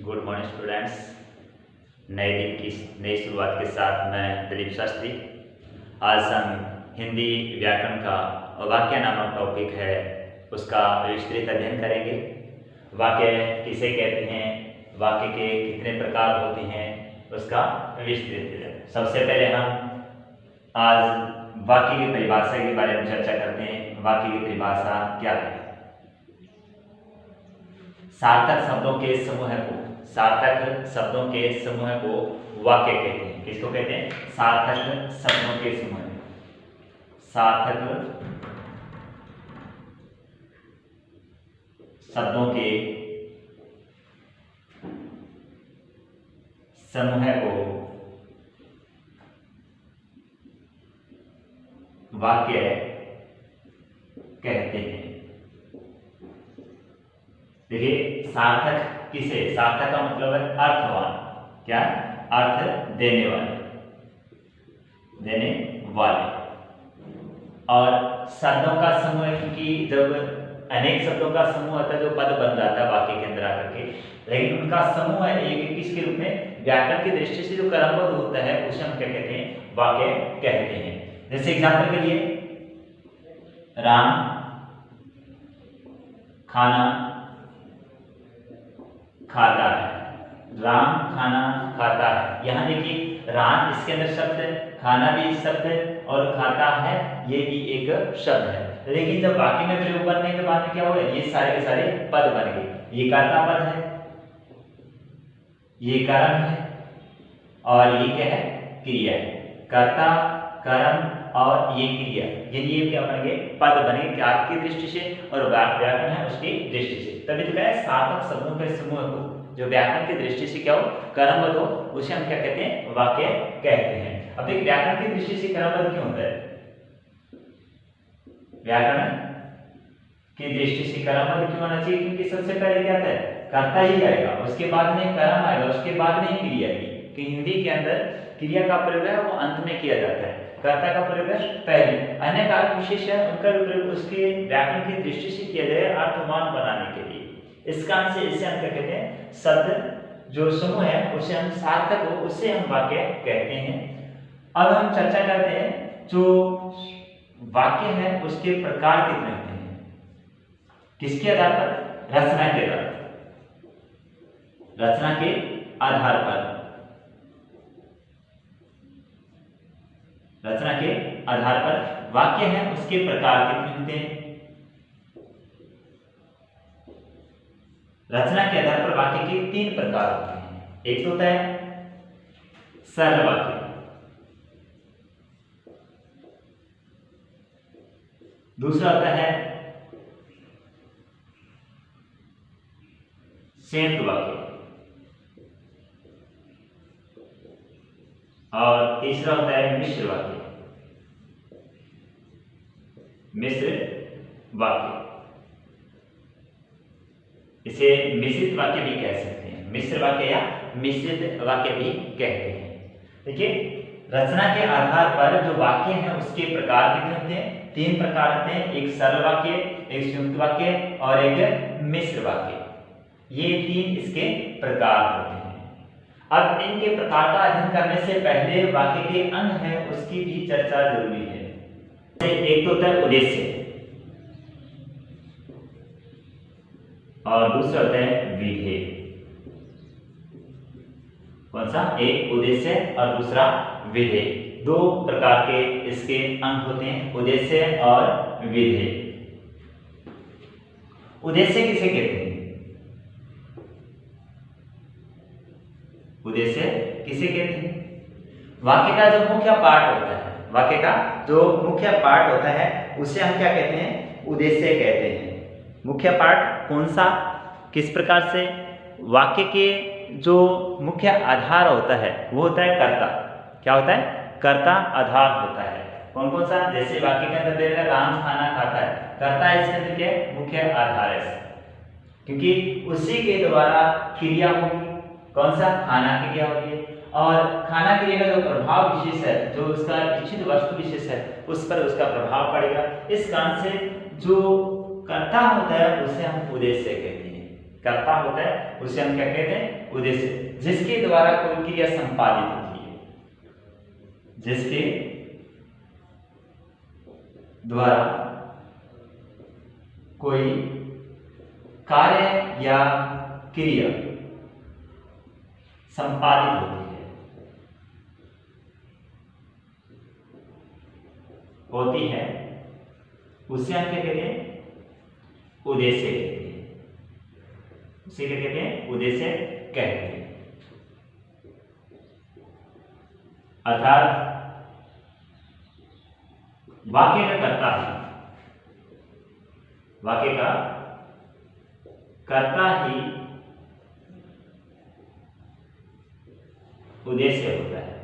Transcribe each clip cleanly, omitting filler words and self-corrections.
Good morning students. नए दिन की नई शुरुआत के साथ मैं दिलीप शास्त्री। आज हम हिंदी व्याकरण का वाक्य नामक टॉपिक है उसका विस्तृत अध्ययन करेंगे। वाक्य किसे कहते हैं, वाक्य के कितने प्रकार होते हैं, उसका विस्तृत। सबसे पहले हम आज वाक्य की परिभाषा के बारे में चर्चा करते हैं। वाक्य की परिभाषा क्या है? सार्थक शब्दों के समूह को, सार्थक शब्दों के समूह को वाक्य कहते हैं। किसको कहते हैं? सार्थक शब्दों के समूह। सार्थक शब्दों के समूह को वाक्य कहते हैं। देखिए, सार्थक किसे? सार्थक का मतलब है अर्थवान। क्या? अर्थ देने वाले, देने वाले। और शब्दों का समूह, क्योंकि जब अनेक शब्दों का समूह होता है जो पद बन जाता है वाक्य के अंदर आकर के, लेकिन उनका समूह है एक किसके रूप में? व्याकरण की दृष्टि से जो क्रमबद्ध होता है उसे हम क्या कहते हैं? वाक्य कहते हैं। जैसे एग्जाम्पल के लिए, राम खाना खाता है। राम खाना खाता है। यहाँ देखिए, राम इसके अंदर शब्द है, खाना भी शब्द है, और खाता है ये भी एक शब्द है। लेकिन जब वाक्य में प्रयोग बनने के बाद क्या हुआ? ये सारे के सारे पद बन गए। ये कर्ता पद है, ये कर्म है, और ये क्या है? क्रिया है। कर्ता, कर्म और ये क्रिया, ये क्या बन गए? पद बने कार्य की दृष्टि से और व्याकरण है उसकी दृष्टि से। तभी तो क्या? सार्थक शब्दों के समूह को जो व्याकरण की दृष्टि से क्या हो? क्रमबद्ध हो, उसे हम क्या कहते हैं? वाक्य कहते हैं। अब देखिए, व्याकरण की दृष्टि से क्रमबद्ध क्यों होता है? व्याकरण की दृष्टि से क्रमबद्ध क्यों होना चाहिए? क्योंकि सबसे पहले क्या आता है? कर्ता ही आएगा, उसके बाद में कर्म आएगा, उसके बाद में क्रिया आएगी। कि हिंदी के अंदर क्रिया का प्रयोग है वो अंत में किया जाता है, कर्ता का प्रयोग है पहले। अन्य कारक विशेष है उनका प्रयोग उसके व्याकरण की दृष्टि से किया जाए अर्थवान बनाने के लिए। इस कारण से इसे हम क्या कहते हैं? शब्द जो समूह है उसे हम सार्थक हो, उसे हम वाक्य कहते हैं। अब हम चर्चा करते हैं जो वाक्य है उसके प्रकार कितने होते हैं। किसके आधार पर? रचना के आधार पर। रचना के आधार पर, रचना के आधार पर वाक्य है उसके प्रकार कितने होते हैं। रचना के आधार पर वाक्य के 3 प्रकार होते हैं। एक तो होता है सरल वाक्य, दूसरा होता है संयुक्त वाक्य, और तीसरा होता है मिश्र वाक्य। मिश्र वाक्य, इसे मिश्रित वाक्य भी कह सकते हैं। मिश्र वाक्य या मिश्रित वाक्य भी कहते हैं। देखिए, रचना के आधार पर जो वाक्य है उसके प्रकार कितने होते हैं? 3 प्रकार होते हैं। एक सरल वाक्य, एक संयुक्त वाक्य और एक मिश्र वाक्य। ये 3 इसके प्रकार होते हैं। अब इनके प्रकार का अध्ययन करने से पहले वाक्य के अंग है उसकी भी चर्चा जरूरी है। एक तो होता है उद्देश्य, और दूसरा होता है विधेय। कौन सा? एक उद्देश्य और दूसरा विधेय। 2 प्रकार के इसके अंग होते हैं, उद्देश्य और विधेय। उद्देश्य किसे कहते हैं? उद्देश्य किसे कहते हैं? वाक्य का जो मुख्य पार्ट होता है, वाक्य का जो मुख्य पार्ट होता है उसे हम क्या कहते हैं? उद्देश्य कहते हैं। मुख्य पार्ट कौन सा? किस प्रकार से? वाक्य के जो मुख्य आधार होता है वो होता है कर्ता। क्या होता है? कर्ता आधार होता है। कौन कौन सा? जैसे वाक्य के अंदर दे रहा है राम खाना खाता है, कर्ता इसके अंदर क्या है? मुख्य आधार है, क्योंकि उसी के द्वारा क्रिया होगी। कौन सा? खाना क्रिया होगी, और खाना क्रिया का जो प्रभाव विशेष है, जो उसका इच्छित वस्तु विशेष है, उस पर उसका प्रभाव पड़ेगा। इस कारण से जो कर्ता होता है उसे हम उद्देश्य कहते हैं। कर्ता होता है उसे हम क्या कहते हैं? उद्देश्य। जिसके द्वारा कोई क्रिया संपादित होती है, जिसके द्वारा कोई कार्य या क्रिया संपादित होती है उसे हम क्या कहते हैं? उद्देश्य कहते हैं। उसे क्या कहते हैं? उद्देश्य कहते हैं। अर्थात वाक्य का कर्ता ही, वाक्य का कर्ता ही उद्देश्य होता है।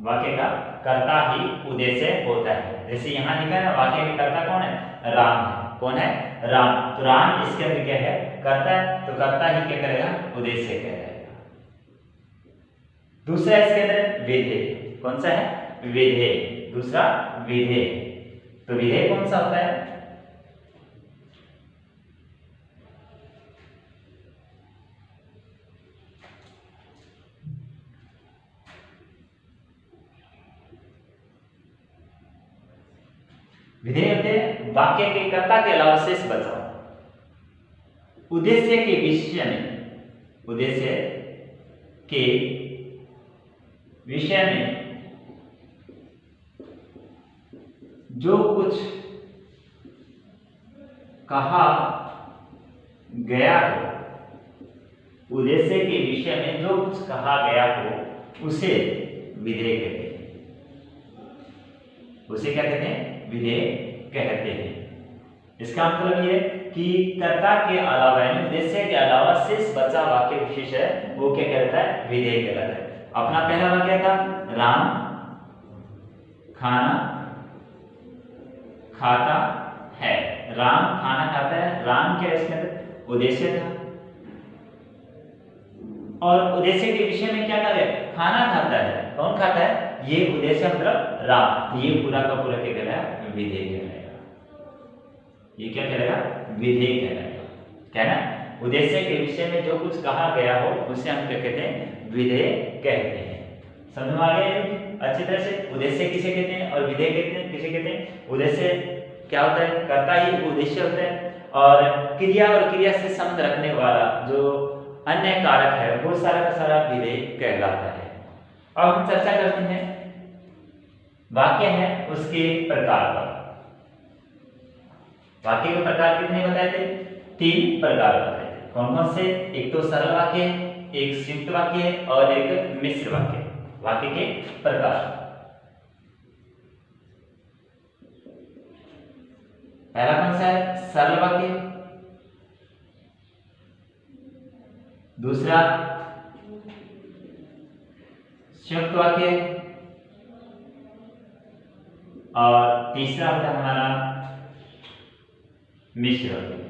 वाक्य का कर्ता ही उद्देश्य होता है। जैसे यहां लिखा है ना, वाक्य का कर्ता कौन है? राम है। कौन है? राम। तो राम इसके अंदर क्या है? कर्ता है। तो कर्ता ही क्या करेगा? उद्देश्य करेगा। दूसरा इसके अंदर विधेय। कौन सा है? विधेय। दूसरा विधेय। तो विधेय कौन सा होता है? विधेय होते हैं वाक्य के कर्ता के अलावा शेष बचा उद्देश्य के विषय में, उद्देश्य के विषय में जो कुछ कहा गया हो, उद्देश्य के विषय में जो कुछ कहा गया हो उसे विधेय कहते हैं। उसे क्या कहते हैं? विधेय कहते हैं। इसका मतलब ये कि कर्ता के अलावा यानी उद्देश्य के अलावा शेष बचा वाक्य विशेष है वो क्या कहता है? विधेय कहलाता है। अपना पहला वाक्य था राम खाना खाता है। राम खाना खाता है। राम क्या इसके अंदर? उद्देश्य था। और उद्देश्य के विषय में क्या करे? खाना खाता है। कौन खाता है? ये उद्देश्य मतलब राम। तो ये पूरा का पूरा क्या कहलाएगा? विधेय कहलाएगा। ये क्या कहलाएगा? विधेय कहलाएगा। क्या है ना? उद्देश्य के विषय में जो कुछ कहा गया हो उसे हम क्या कहते हैं? विधेय कहते हैं। समझ में आ गया अच्छी तरह से? उद्देश्य किसे कहते हैं और विधेय कहते हैं किसे कहते हैं? उद्देश्य क्या होता है? कर्ता ही उद्देश्य होता है। और क्रिया और क्रिया से संबंध रखने वाला जो अन्य कारक है वो सारा का सारा विधेय कहलाता है। अब हम चर्चा करते हैं वाक्य है उसके प्रकार पर। वाक्य के प्रकार कितने बताए थे? 3 प्रकार बताए थे। कौन कौन से? एक तो सरल वाक्य, एक संयुक्त वाक्य और एक मिश्र वाक्य। वाक्य के प्रकार पहला कौन सा है? सरल वाक्य। दूसरा संयुक्त वाक्य और तीसरा होता है हमारा मिश्र वाक्य।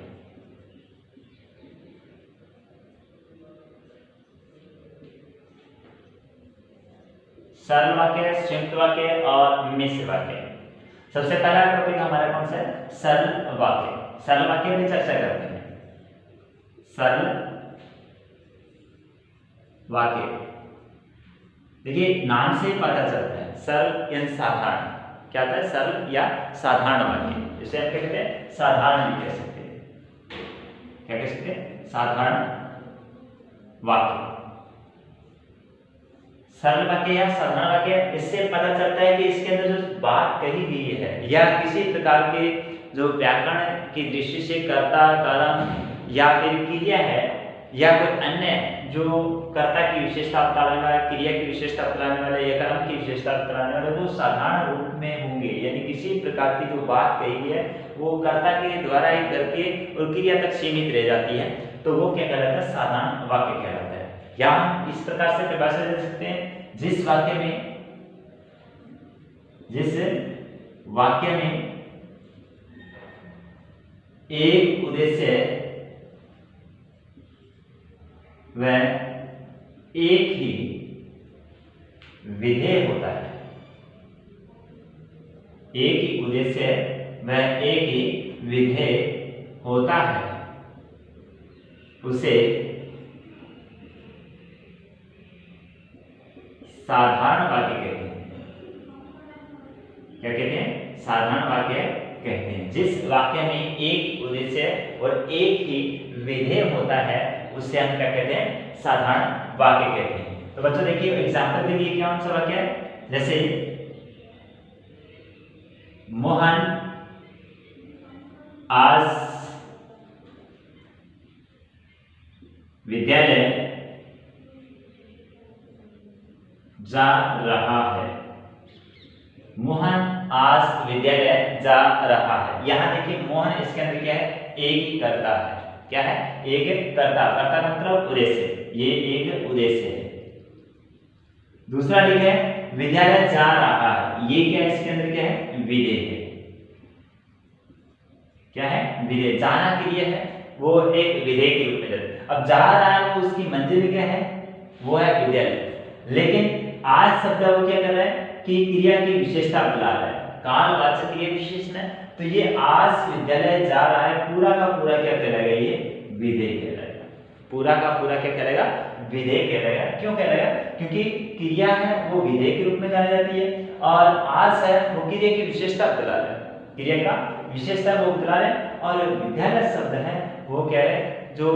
सरल वाक्य, संयुक्त वाक्य और मिश्र वाक्य। सबसे पहला टॉपिक हमारा कौन सा है? सरल वाक्य। सरल वाक्य की चर्चा करते हैं। सरल वाक्य देखिए नाम से पता चलता है सरल यानी साधारण। क्या होता है? सरल या साधारण वाक्य। जिसे हम क्या कहते हैं? साधारण भी कह सकते हैं। क्या कह सकते हैं? साधारण वाक्य। सरल वाक्य या साधारण वाक्य इससे पता चलता है कि इसके अंदर जो बात कही गई है या किसी प्रकार के जो व्याकरण की दृष्टि से कर्ता, कर्म या फिर क्रिया है या कोई अन्य जो कर्ता की विशेषता बताने वाला, क्रिया की विशेषता बताने वाला या कर्म की विशेषता बताने वाले वो साधारण रूप में होंगे। यानी किसी प्रकार की जो बात कही है वो कर्ता के द्वारा ही करके और क्रिया तक सीमित रह जाती है, तो वो क्या कहलाता है? साधारण वाक्य कहलाता है। या हम इस प्रकार से परिभाषा दे सकते हैं जिस वाक्य में एक उद्देश्य व एक ही विधेय होता है। एक ही उद्देश्य व एक ही विधेय होता है उसे साधारण वाक्य कहते हैं। क्या कहते हैं? साधारण वाक्य कहते हैं। जिस वाक्य में एक उद्देश्य और एक ही विधेय होता है उससे हम क्या कहते हैं? साधारण वाक्य कहते हैं। तो बच्चों देखिए एग्जांपल के लिए कौन सा वाक्य है? जैसे मोहन आज विद्यालय जा रहा है। मोहन आज विद्यालय जा रहा है। यहां देखिए मोहन इसके अंदर क्या है? एक कर्ता है। क्या है? एक कर्ता। कर्ता का मतलब उद्देश्य, ये एक उद्देश्य है। दूसरा लिखा है विद्यालय जा रहा है। ये क्या है? इसके अंदर क्या है? विधेय है। क्या है? विधेय। जाना क्रिया है, वो एक विधेय के रूप में जाता है। अब जा रहा है वो उसकी मंजिल क्या है? वो है विद्यालय। लेकिन आज शब्द वो क्या कर रहा है कि क्रिया की विशेषता बुला रहा है, कालवाचक क्रिया विशेषण है। तो ये आज विद्यालय जा रहा है, पूरा का पूरा क्या कहलाएगा? ये विधेय कहलाएगा। पूरा का पूरा क्या कहलाएगा? विधेय कहलाएगा। क्यों कहलाएगा? क्योंकि क्रिया है वो विधेय के रूप में जानी जाती है और आज है वो क्रिया की विशेषता बता रहा है, क्रिया का विशेषता वो बता रहे हैं। और विद्यालय शब्द है वो क्या है? जो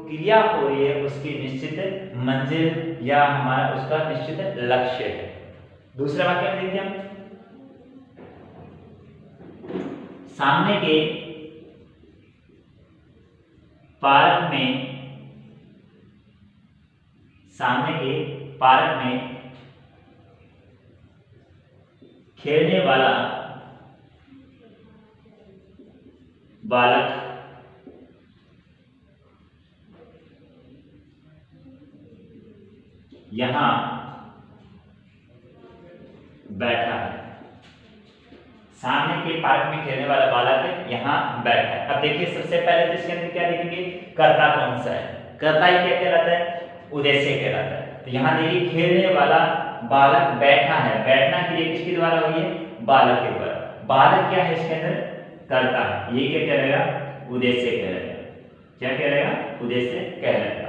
क्रिया हो रही है उसकी निश्चित मंजिल या हमारा उसका निश्चित लक्ष्य है। दूसरा वाक्य में देखिए हम, सामने के पार्क में, सामने के पार्क में खेलने वाला बालक यहां बैठा है। सामने के पार्क में खेलने वाला बालक यहां बैठा है। अब देखिए सबसे पहले तो इसके अंदर क्या देखेंगे? कर्ता कौन सा है? कर्ता ही क्या कहलाता है? उद्देश्य कहलाता है। तो यहां देखिए खेलने वाला बालक बैठा है। बैठना क्रिया किसके द्वारा हो रही है? बालक के द्वारा। बालक क्या है इसके अंदर? कर्ता है। ये क्या कहलाएगा? उद्देश्य कहलाएगा। क्या कहलाएगा? उद्देश्य कहलाएगा।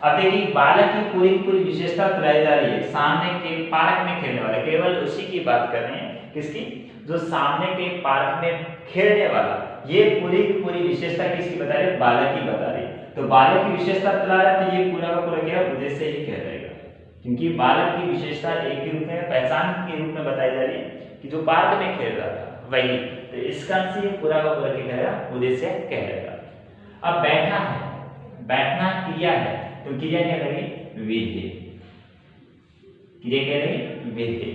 अब देखिए बालक की पूरी विशेषता बताई जा रही है। सामने के पार्क में खेलने वाला, केवल उसी की बात कर रहे हैं। किसकी? जो सामने के पार्क में खेलने वाला, ये पूरी विशेषता किसकी बता रही है? बालक की बता रही है। तो बालक की विशेषता बता रहा है तो ये पूरा का पूरा क्या उद्देश्य ही कहलाएगा, क्योंकि बालक की विशेषता एक के रूप में, पहचान के रूप में बताई जा रही है कि जो पार्क में खेल रहा था वही। तो इसका से पूरा का पूरा क्या कहलाएगा? उद्देश्य कहलाएगा। अब बैठा है, बैठना क्रिया है तो क्रिया क्या करेगी? विधेय। क्रिया क्या करेगी? विधेय।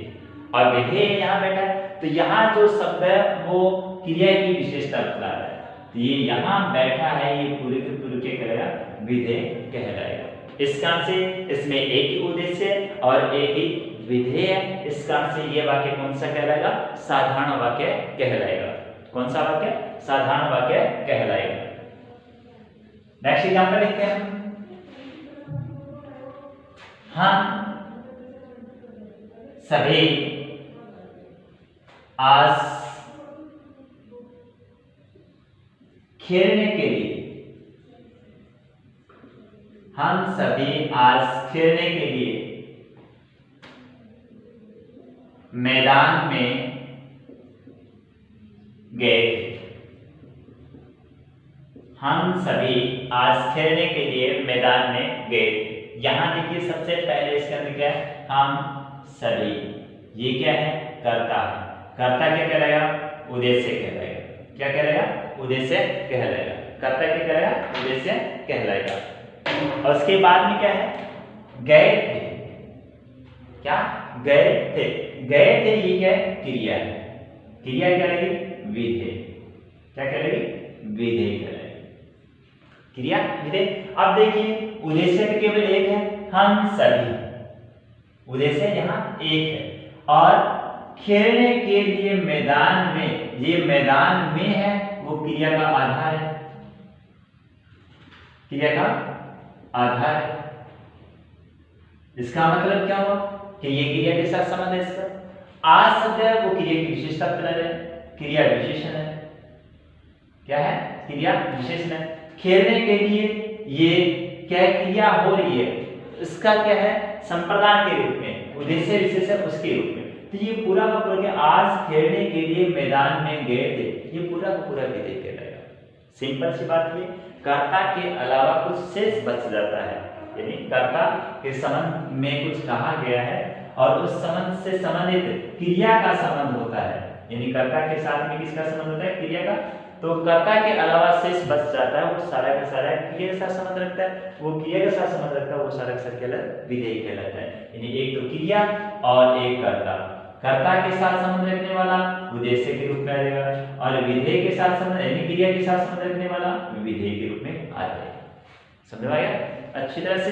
और विधेय यहाँ बैठा है तो यहाँ जो शब्द है वो क्रिया की विशेषता बता रहा है। तो ये यहाँ बैठा है, ये पूरे के पूरे क्या कहलाएगा? विधेय कहलाएगा। इस कारण से इसमें एक ही उद्देश्य और एक ही विधेय है। इस कारण से ये वाक्य कौन सा कहलाएगा? साधारण वाक्य कहलाएगा। कौन सा वाक्य? साधारण वाक्य कहलाएगा। नेक्स्ट एग्जांपल देखते हैं। हम सभी आज खेलने के लिए, हम सभी आज खेलने के लिए मैदान में गए थे। हम सभी आज खेलने के लिए मैदान में गए थे। यहां देखिए सबसे पहले इसके अंदर क्या है? हम सभी, ये क्या है? कर्ता है। कर्ता क्या कहलाएगा? उद्देश्य कहलाएगा। क्या कहलाएगा? उद्देश्य कहलाएगा। कर्ता क्या कहलाएगा? उद्देश्य कहलाएगा। और उसके बाद में क्या है? गए थे। क्या? गए थे। गए थे ये क्या है? क्रिया है। क्रिया क्या लगेगी? विधेय। क्या कहलाएगी? विधेय कहलाएगी। क्रिया विधेय। अब देखिए उद्देश्य तो केवल एक है, हम सभी। उद्देश्य यहाँ एक है और खेलने के लिए मैदान में, ये मैदान में है वो क्रिया का आधार है। क्रिया का आधार है। इसका मतलब क्या हुआ कि ये क्रिया के साथ संबंध है इसका। आज शब्द है वो क्रिया की विशेषता बता रहे हैं, क्रिया विशेषण है। क्या है? क्रिया विशेषण है। खेलने के लिए ये क्या क्रिया हो रही है, इसका क्या है, संप्रदान के रूप में, उद्देश्य विशेषण उसके रूप में। तो ये पूरा का पूरा आज खेलने के लिए मैदान में गए थे, ये पूरा का पूरा विधेय कहलाएगा। सिंपल सी बात ये, कर्ता के अलावा कुछ शेष बच जाता है, यानी कर्ता के संबंध में कुछ कहा गया है और उस संबंध से संबंधित क्रिया का संबंध होता है, यानी कर्ता के साथ में किसका संबंध होता है, क्रिया का। तो कर्ता के अलावा शेष बच जाता है, वो सारा का सारा क्रिया के साथ संबंध रखता है, वो क्रिया के साथ संबंध रखता है, वो सारा का सारा कहलाता विधेय कहलाता है। यानी एक तो क्रिया और एक कर्ता। कर्ता के साथ संबंध रखने वाला उद्देश्य के रूप में आ जाएगा और विधेय के साथ संबंध यानी क्रिया के साथ संबंध रखने वाला विधेय के रूप में आ जाएगा। समझ में आ गया अच्छी तरह से।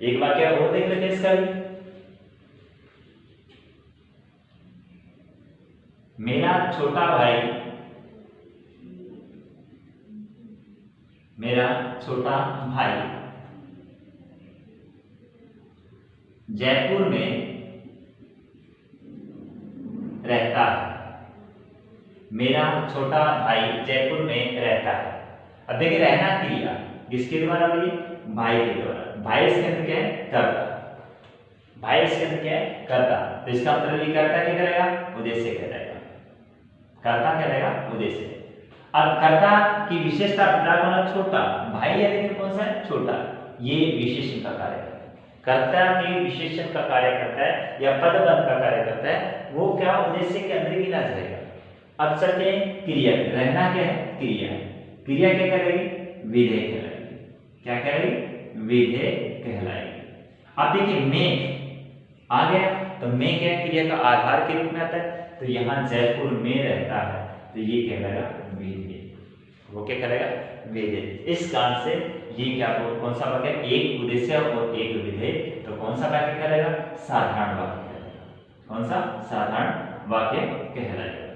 एक वाक्य और देख लेते हैं इसका भी। मेरा छोटा भाई जयपुर में रहता है। मेरा छोटा भाई जयपुर में रहता है। अब देखिए रहना क्रिया किसके द्वारा हुई, भाई के द्वारा। भाई इसके अंदर क्या है, कर्ता। भाई इसके अंदर क्या है, कर्ता। तो इसका मतलब ये कर्ता क्या करेगा, उद्देश्य कहलाएगा। कर्ता कहलाएगा उद्देश्य। अब कर्ता की विशेषता पिता का होना छोटा, भाई है लेकिन कौन सा है, छोटा। ये विशेषण का कार्य करता है। कर्ता के विशेषण का कार्य करता है या पदबंध का कार्य करता है, वो क्या उद्देश्य के अंदर गिना जाएगा। अब चलते हैं क्रिया। रहना क्या है, क्रिया। क्रिया क्या करेगी, विधेय कहलाएगी। क्या करेगी, विधेय कहलाएगी। अब देखिए मैं आ गया, तो मैं क्या क्रिया का आधार के रूप में आता है। तो यहाँ जयपुर में रहता है, तो ये कहलाएगा विधेय। वो क्या कहलाएगा, विधेय। इस कारण से ये क्या कौन सा वाक्य, एक उद्देश्य और एक विधेय। तो कौन सा वाक्य कहलाएगा, साधारण वाक्य कहलाएगा। कौन सा, साधारण वाक्य कहलाएगा।